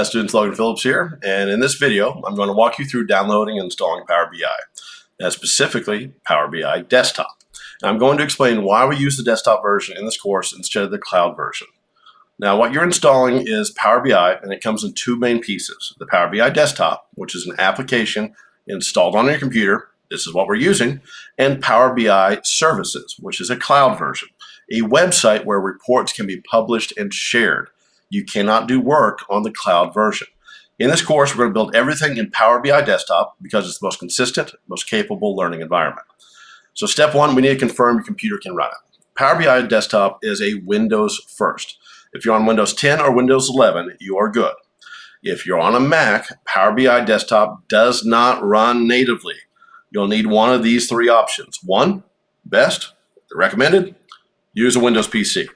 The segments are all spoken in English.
Students, Logan Phillips here, and in this video, I'm going to walk you through downloading and installing Power BI, specifically Power BI Desktop. And I'm going to explain why we use the desktop version in this course instead of the cloud version. Now, what you're installing is Power BI, and it comes in two main pieces. The Power BI Desktop, which is an application installed on your computer. This is what we're using, and Power BI Services, which is a cloud version, a website where reports can be published and shared. You cannot do work on the cloud version. In this course, we're going to build everything in Power BI Desktop because it's the most consistent, most capable learning environment. So step one, we need to confirm your computer can run it. Power BI Desktop is a Windows first. If you're on Windows 10 or Windows 11, you are good. If you're on a Mac, Power BI Desktop does not run natively. You'll need one of these three options. One, best, recommended, use a Windows PC.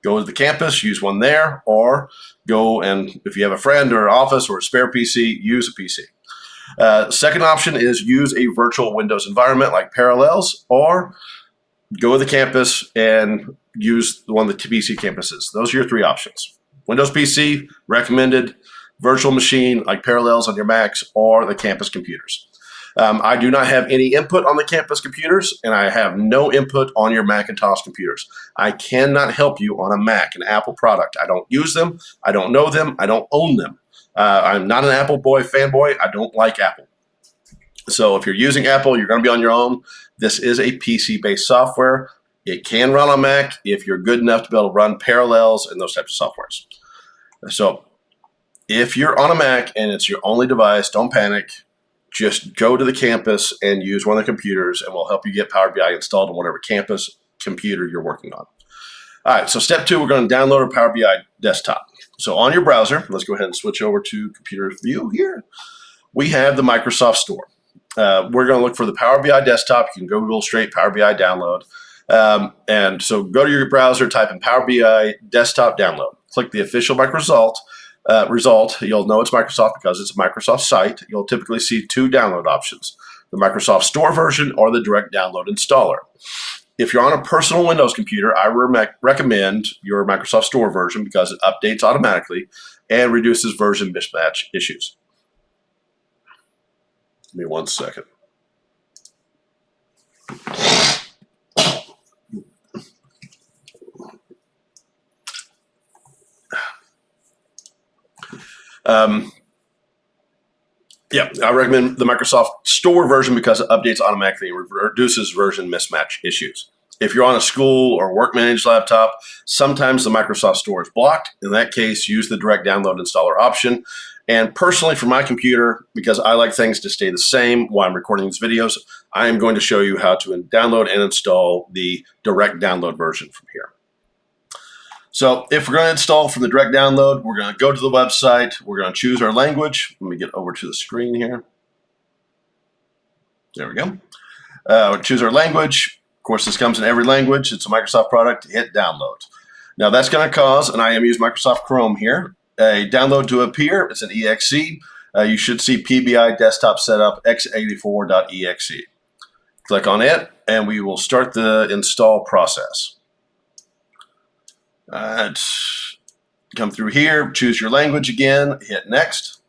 Go to the campus, use one there, or go and if you have a friend or office or a spare PC, use a PC. Second option is use a virtual Windows environment like Parallels, or go to the campus and use one of the PC campuses. Those are your three options. Windows PC, recommended, virtual machine like Parallels on your Macs, or the campus computers. I do not have any input on the campus computers, and I have no input on your Macintosh computers. I cannot help you on a Mac, an Apple product. I don't use them. I don't know them. I don't own them. I'm not an Apple fanboy. I don't like Apple. So if you're using Apple, you're going to be on your own. This is a PC-based software. It can run on Mac if you're good enough to be able to run Parallels and those types of softwares. So if you're on a Mac and it's your only device, don't panic. Just go to the campus and use one of the computers, and we'll help you get Power BI installed on whatever campus computer you're working on. All right, so step two, we're going to download our Power BI Desktop. So on your browser, let's go ahead and switch over to computer view here. We have the Microsoft Store. We're going to look for the Power BI Desktop. You can Google straight Power BI download. And so go to your browser, type in Power BI Desktop download. Click the official Microsoft result. You'll know it's Microsoft because it's a Microsoft site. You'll typically see two download options, the Microsoft Store version or the direct download installer. If you're on a personal Windows computer, I recommend your Microsoft Store version because it updates automatically and reduces version mismatch issues. Give me 1 second. I recommend the Microsoft Store version because it updates automatically and reduces version mismatch issues. If you're on a school or work managed laptop, sometimes the Microsoft Store is blocked. In that case, use the direct download installer option. And personally, for my computer, because I like things to stay the same while I'm recording these videos, I am going to show you how to download and install the direct download version from here. So if we're going to install from the direct download, we're going to go to the website. We're going to choose our language. Let me get over to the screen here. There we go. We'll choose our language. Of course, this comes in every language. It's a Microsoft product. Hit download. Now that's going to cause, and I am using Microsoft Chrome here, a download to appear. It's an exe. You should see PBI desktop setup x84.exe. Click on it, and we will start the install process. Come through here, choose your language again, hit next.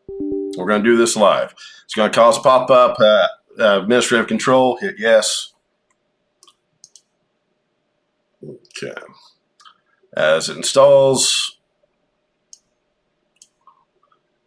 We're going to do this live. It's going to cause pop-up administrative control, hit yes. Okay. As it installs,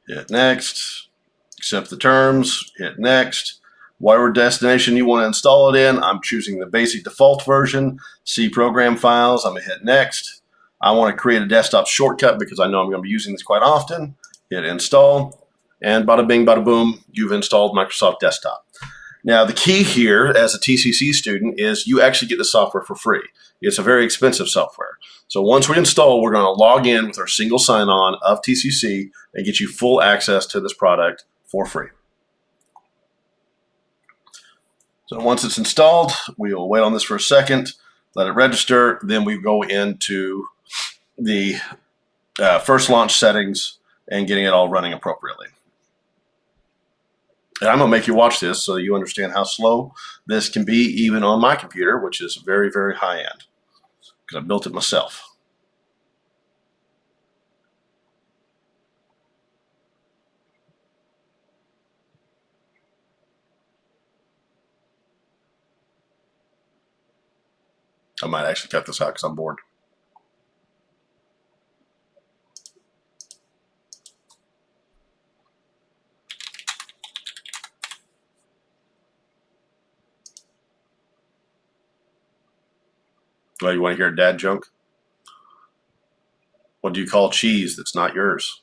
hit next. Accept the terms, hit next. Whatever destination you want to install it in, I'm choosing the basic default version. C program files, I'm going to hit next. I want to create a desktop shortcut because I know I'm going to be using this quite often. Hit install, and bada bing, bada boom, you've installed Microsoft Desktop. Now, the key here as a TCC student is you actually get the software for free. It's a very expensive software. So once we install, we're going to log in with our single sign-on of TCC and get you full access to this product for free. So once it's installed, we'll wait on this for a second, let it register, then we go into the first launch settings and getting it all running appropriately. And I'm going to make you watch this so that you understand how slow this can be even on my computer, which is very, very high-end because I built it myself. I might actually cut this out because I'm bored. Well, you want to hear a dad joke? What do you call cheese that's not yours?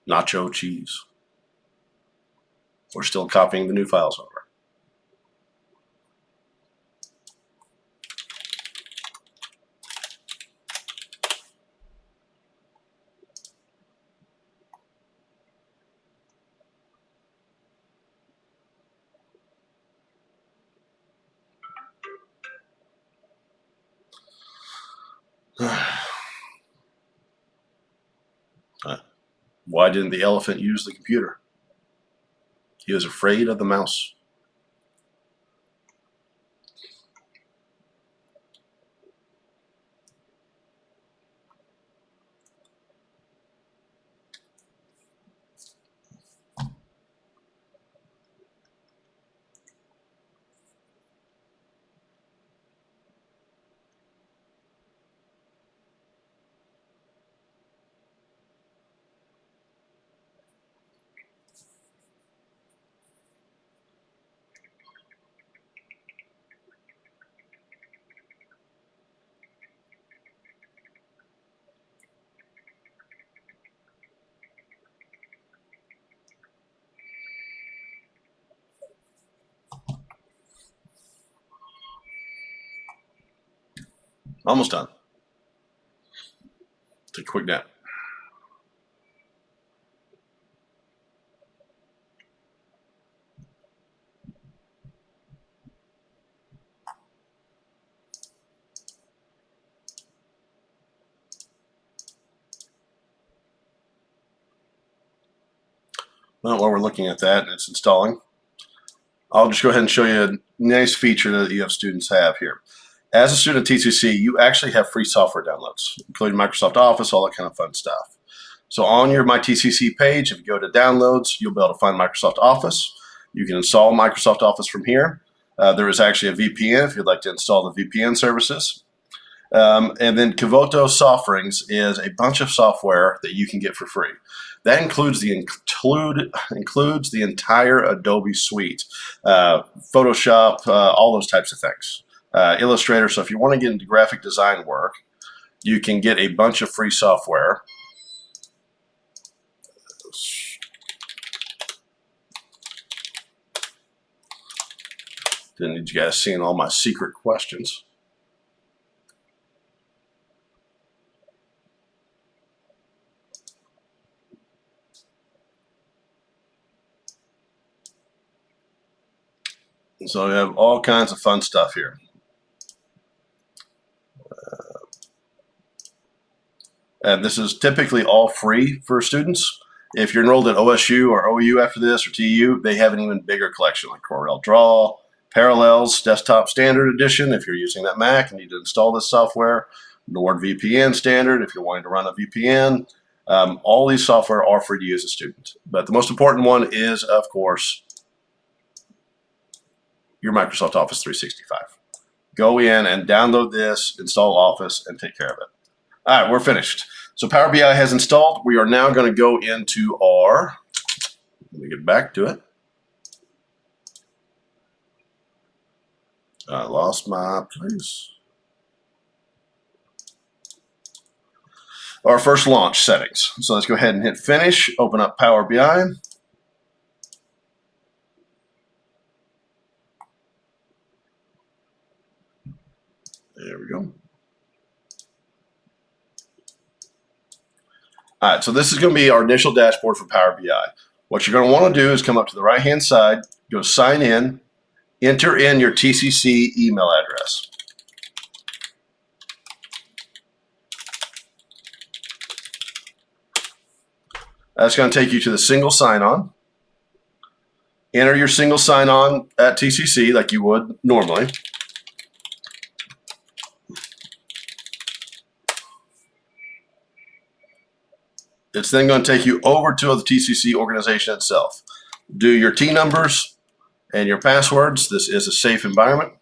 Nacho cheese. We're still copying the new files over. Why didn't the elephant use the computer? He was afraid of the mouse. Almost done. Take a quick nap. Well, while we're looking at that and it's installing, I'll just go ahead and show you a nice feature that you have students have here. As a student at TCC, you actually have free software downloads, including Microsoft Office, all that kind of fun stuff. So on your My TCC page, if you go to downloads, you'll be able to find Microsoft Office. You can install Microsoft Office from here. There is actually a VPN if you'd like to install the VPN services. And then Kivoto Softrings is a bunch of software that you can get for free. That includes the entire Adobe suite, Photoshop, all those types of things. Illustrator. So if you want to get into graphic design work, you can get a bunch of free software. Didn't need you guys seeing all my secret questions. So we have all kinds of fun stuff here. And this is typically all free for students. If you're enrolled at OSU or OU after this, or TU, they have an even bigger collection like Corel Draw, Parallels, Desktop Standard Edition if you're using that Mac and need to install this software, NordVPN Standard if you're wanting to run a VPN. All these software are free to use as a student. But the most important one is, of course, your Microsoft Office 365. Go in and download this, install Office, and take care of it. All right, we're finished. So Power BI has installed. We are now going to go into our, let me get back to it. I lost my place. Our first launch settings. So let's go ahead and hit finish, open up Power BI. There we go. All right, so this is going to be our initial dashboard for Power BI. What you're going to want to do is come up to the right-hand side, go sign in, enter in your TCC email address. That's going to take you to the single sign-on. Enter your single sign-on at TCC like you would normally. It's then going to take you over to the TCC organization itself. Do your T numbers and your passwords. This is a safe environment.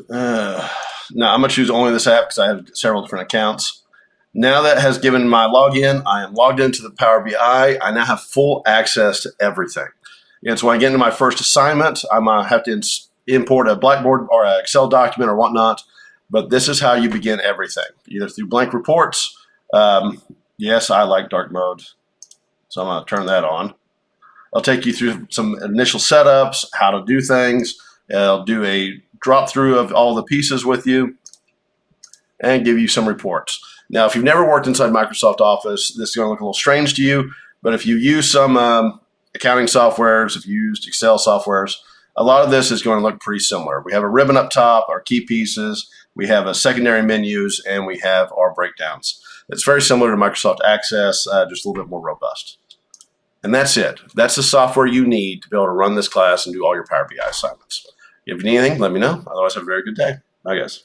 Now I'm going to choose only this app because I have several different accounts. Now that has given my login, I am logged into the Power BI. I now have full access to everything. And so when I get into my first assignment, I might have to import a Blackboard or an Excel document or whatnot. But this is how you begin everything, either through blank reports. Yes, I like dark mode, so I'm going to turn that on. I'll take you through some initial setups, how to do things. I'll do a drop through of all the pieces with you and give you some reports. Now, if you've never worked inside Microsoft Office, this is going to look a little strange to you, but if you use some accounting softwares, if you used Excel softwares, a lot of this is going to look pretty similar. We have a ribbon up top, our key pieces, we have a secondary menus, and we have our breakdowns. It's very similar to Microsoft Access, just a little bit more robust. And that's it. That's the software you need to be able to run this class and do all your Power BI assignments. If you need anything, let me know. Otherwise, have a very good day. Bye, guys.